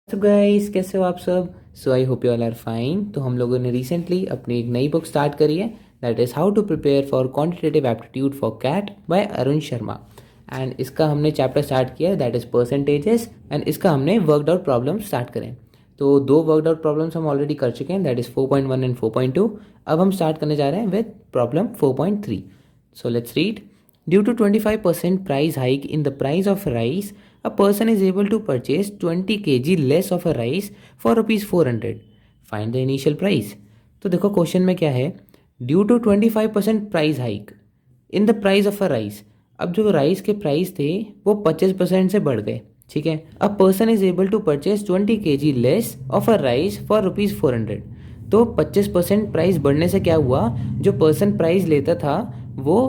तो गाइस कैसे हो आप सब। So I hope you all are fine. तो हम लोगों ने रिसेंटली अपनी एक नई बुक स्टार्ट करी है, that is how to prepare for quantitative aptitude for CAT by Arun Sharma. And इसका हमने चैप्टर स्टार्ट किया है, दैट इज़ परसेंटेजेस, एंड इसका हमने वर्कड आउट प्रॉब्लम स्टार्ट करें। तो दो वर्कड आउट प्रॉब्लम्स हम ऑलरेडी कर चुके हैं, दैट इज़ 4.1 एंड 4.2। अब हम स्टार्ट करने जा रहे हैं with problem 4.3। So let's read. Due to 25% price hike in the price of rice, a person is able to purchase 20 kg less of a rice for rupees 400. Find the initial price. तो देखो question में क्या है, due to 25% price hike in the price of a rice. अब जो rice के price थे वो 25% से बढ़ गए, ठीक है। A person is able to purchase 20 kg less of a rice for rupees 400। तो 25% प्राइस बढ़ने से क्या हुआ, जो पर्सन प्राइस लेता था वो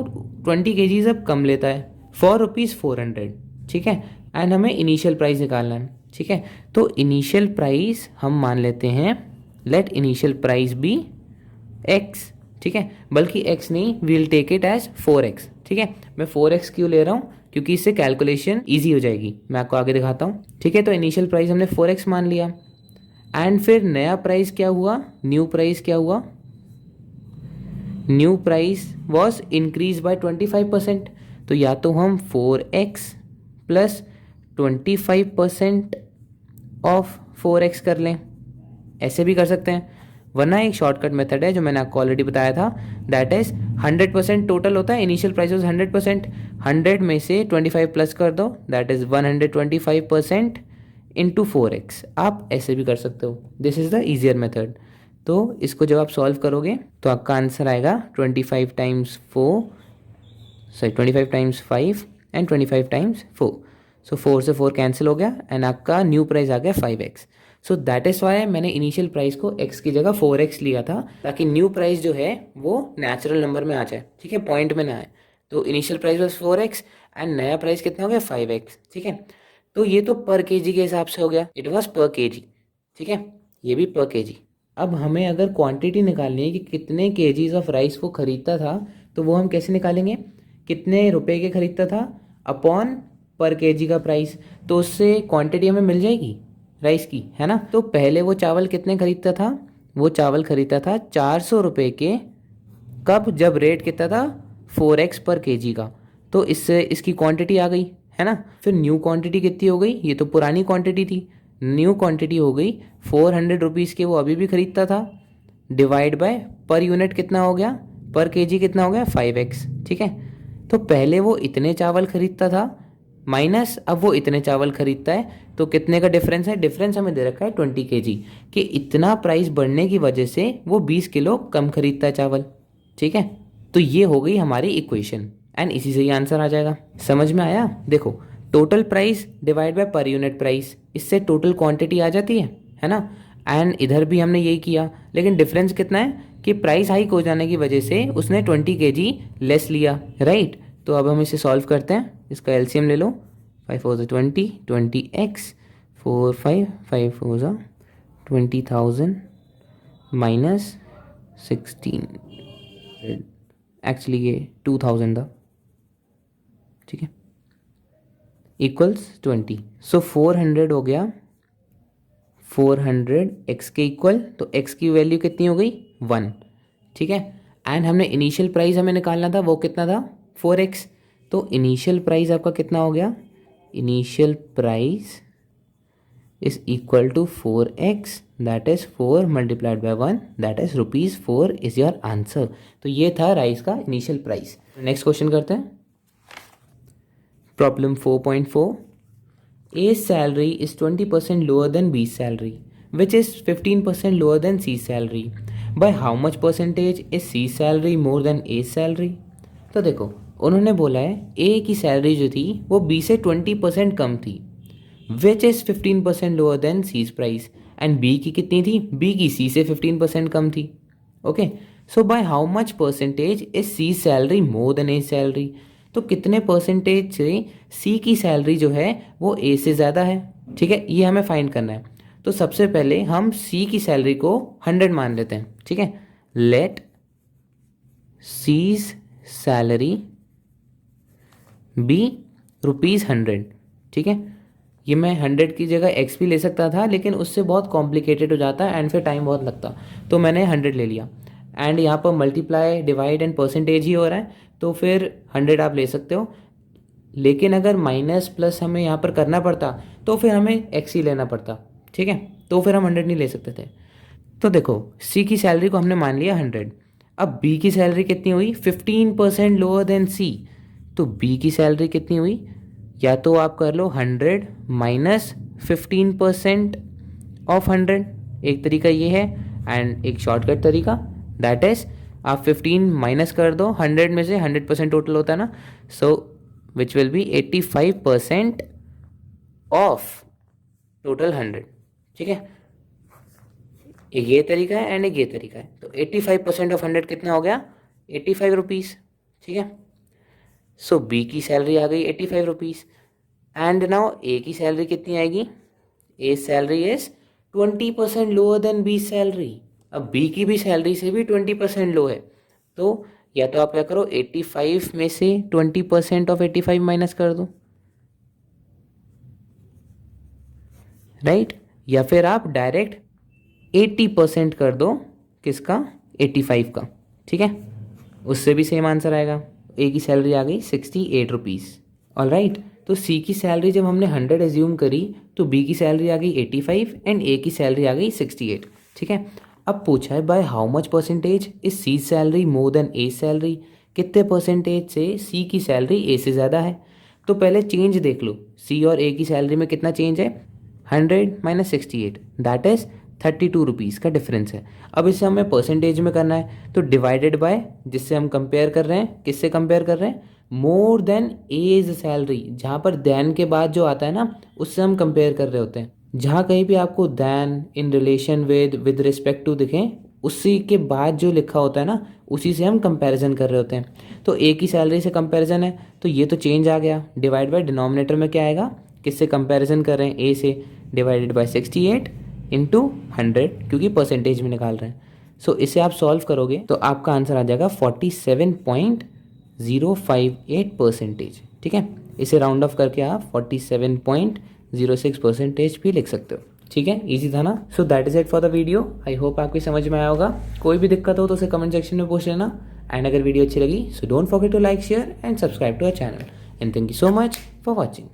20 kg अब कम लेता है फॉर रुपीज़ 400, ठीक है। एंड हमें इनिशियल प्राइस निकालना है, ठीक है। तो इनिशियल प्राइस हम मान लेते हैं, let initial price be X, ठीक है। बल्कि एक्स नहीं, we'll take it as 4x, ठीक है। मैं 4x क्यों ले रहा हूँ, क्योंकि इससे कैलकुलेशन ईजी हो जाएगी। मैं आपको आगे दिखाता हूँ, ठीक है। तो इनिशियल प्राइस हमने 4x मान लिया, एंड फिर नया प्राइस क्या हुआ, न्यू प्राइस क्या हुआ, new price was increase by 25%। तो या तो हम 4x प्लस 25% ऑफ 4x कर लें, ऐसे भी कर सकते हैं। वरना एक शॉर्टकट मेथड है जो मैंने आपको ऑलरेडी बताया था, दैट इज 100% टोटल होता है। इनिशियल प्राइस वॉज 100%, 100 में से 25 प्लस कर दो, दैट इज 125% इंटू 4x। आप ऐसे भी कर सकते हो, this is the easier method. तो इसको जब आप सॉल्व करोगे तो आपका आंसर आएगा 25 times 4, sorry 25 times 5 and 25 times 4। सो 4 से 4 कैंसिल हो गया एंड आपका न्यू प्राइस आ गया 5x। So that is why मैंने इनिशियल प्राइस को x की जगह 4x लिया था, ताकि न्यू प्राइस जो है वो नेचुरल नंबर में आ जाए, ठीक है, पॉइंट में ना आए। तो initial price was 4x and नया प्राइस कितना हो गया 5x, ठीक है। तो ये तो पर केजी के हिसाब से हो गया, इट वॉज पर केजी, ठीक है, ये भी पर केजी। अब हमें अगर क्वांटिटी निकालनी है कि कितने केजीज ऑफ राइस वो खरीदता था, तो वो हम कैसे निकालेंगे, कितने रुपए के खरीदता था अपॉन पर केजी का प्राइस। तो उससे क्वांटिटी हमें मिल जाएगी राइस की, है ना। तो पहले वो चावल कितने खरीदता था, वो चावल खरीदता था 400 रुपये के, कब, जब रेट कितना था 4x पर केजी का। तो इससे इसकी क्वांटिटी आ गई, है ना। फिर न्यू क्वांटिटी कितनी हो गई, ये तो पुरानी क्वांटिटी थी, न्यू क्वांटिटी हो गई 400 रुपीज़ के, वो अभी भी खरीदता था, डिवाइड बाय पर यूनिट कितना हो गया, पर केजी कितना हो गया 5x, ठीक है। तो पहले वो इतने चावल खरीदता था माइनस अब वो इतने चावल खरीदता है, तो कितने का डिफरेंस है, डिफरेंस हमें दे रखा है 20 kg, कि इतना प्राइस बढ़ने की वजह से वो 20 किलो कम खरीदता है चावल, ठीक है। तो ये हो गई हमारी इक्वेशन एंड इसी से ही आंसर आ जाएगा। समझ में आया, देखो total price divide by per unit price, इससे टोटल क्वांटिटी आ जाती है ना। एंड इधर भी हमने यही किया, लेकिन डिफरेंस कितना है कि प्राइस हाइक हो जाने की वजह से उसने 20 kg लेस लिया, राइट। तो अब हम इसे सॉल्व करते हैं, इसका एलसीएम ले लो, 5 4 20, 20x, 4 5 5 4 20,000 माइनस 16, एक्चुअली ये 2000 था, ठीक है, इक्वल्स 20। सो 400 हो गया, 400 x के इक्वल, तो x की वैल्यू कितनी हो गई 1, ठीक है। एंड हमने इनिशियल प्राइस हमें निकालना था, वो कितना था 4x। तो इनिशियल प्राइस आपका कितना हो गया, initial price is equal to 4x, that is 4 multiplied by 1, that is rupees 4 is your answer। तो ये था राइस का इनिशियल प्राइस। नेक्स्ट क्वेश्चन करते हैं, problem 4.4। A's salary is 20% lower than B's salary, which is 15% lower than C's salary. By how much percentage is C's salary more than A's salary? तो देखो उन्होंने बोला है A की salary जो थी वो B से 20% कम थी, which is 15% lower than C's price, and B की कितनी थी, बी की सी से 15% कम थी, okay. So by how much percentage is C salary more than A salary. तो कितने परसेंटेज से सी की सैलरी जो है वो ए से ज़्यादा है, ठीक है, ये हमें फाइंड करना है। तो सबसे पहले हम सी की सैलरी को 100 मान लेते हैं, ठीक है। Let C's salary be rupees 100, ठीक है। ये मैं 100 की जगह x भी ले सकता था, लेकिन उससे बहुत कॉम्प्लिकेटेड हो जाता एंड फिर टाइम बहुत लगता, तो मैंने 100 ले लिया। एंड यहाँ पर मल्टीप्लाई, डिवाइड एंड परसेंटेज ही हो रहा है, तो फिर 100 आप ले सकते हो। लेकिन अगर माइनस प्लस हमें यहाँ पर करना पड़ता तो फिर हमें x ही लेना पड़ता, ठीक है, तो फिर हम 100 नहीं ले सकते थे। तो देखो C की सैलरी को हमने मान लिया 100। अब B की सैलरी कितनी हुई? 15% लोअर देन C। तो B की सैलरी कितनी हुई? या तो आप कर लो 100 माइनस 15% ऑफ 100, एक तरीका ये है, एंड एक शॉर्टकट तरीका दैट इज आप 15 माइनस कर दो 100 में से, 100% टोटल होता है ना, so which will be 85% of total 100, ठीक है। एक ये तरीका है एंड एक ये तरीका है। तो 85% ऑफ 100 कितना हो गया? 85 रुपीज़, ठीक है। सो बी की सैलरी आ गई 85 रुपीज़। एंड नाउ ए की सैलरी कितनी आएगी? A salary is 20% lower than B salary. अब बी की भी सैलरी से भी 20% लो है, तो या तो आप क्या करो 85 में से 20% ऑफ 85 माइनस कर दो, राइट, या फिर आप डायरेक्ट 80% कर दो, किसका? 85 का, ठीक है, उससे भी सेम आंसर आएगा। ए की सैलरी आ गई 68 रुपीज़, ऑल राइट। तो सी की सैलरी जब हमने 100 एज्यूम करी तो बी की सैलरी आ गई 85 एंड ए की सैलरी आ गई 68, ठीक है। अब पूछा है by how much percentage is C salary more than A salary, कितने परसेंटेज से सी की सैलरी ए से ज़्यादा है। तो पहले चेंज देख लो, सी और ए की सैलरी में कितना चेंज है? 100 माइनस 68 दैट इज़ 32 रुपीज़ का डिफरेंस है। अब इसे हमें परसेंटेज में करना है, तो डिवाइडेड बाय जिससे हम कंपेयर कर रहे हैं, किससे कंपेयर कर रहे हैं? मोर देन एज सैलरी, जहाँ पर देन के बाद जो आता है ना उससे हम कंपेयर कर रहे होते हैं। जहाँ कहीं भी आपको then, in relation with respect to दिखें, उसी के बाद जो लिखा होता है ना उसी से हम कंपैरिजन कर रहे होते हैं। तो ए की सैलरी से कंपैरिजन है, तो ये तो चेंज आ गया। डिवाइड बाय डिनोमिनेटर में क्या आएगा? किससे कंपैरिजन कर रहे हैं? ए से, डिवाइडेड बाय 68 इंटू 100, क्योंकि परसेंटेज में निकाल रहे हैं। सो इसे आप सॉल्व करोगे तो आपका आंसर आ जाएगा 47.058%, ठीक है। इसे राउंड ऑफ करके आप 47.06% भी लिख सकते हो, ठीक है। इजी था ना? So that is it for the video. I hope आपकी समझ में आया होगा। कोई भी दिक्कत हो तो उसे कमेंट सेक्शन में पूछ लेना। एंड अगर वीडियो अच्छी लगी so don't forget to like, share and subscribe to our channel. And thank you so much for watching.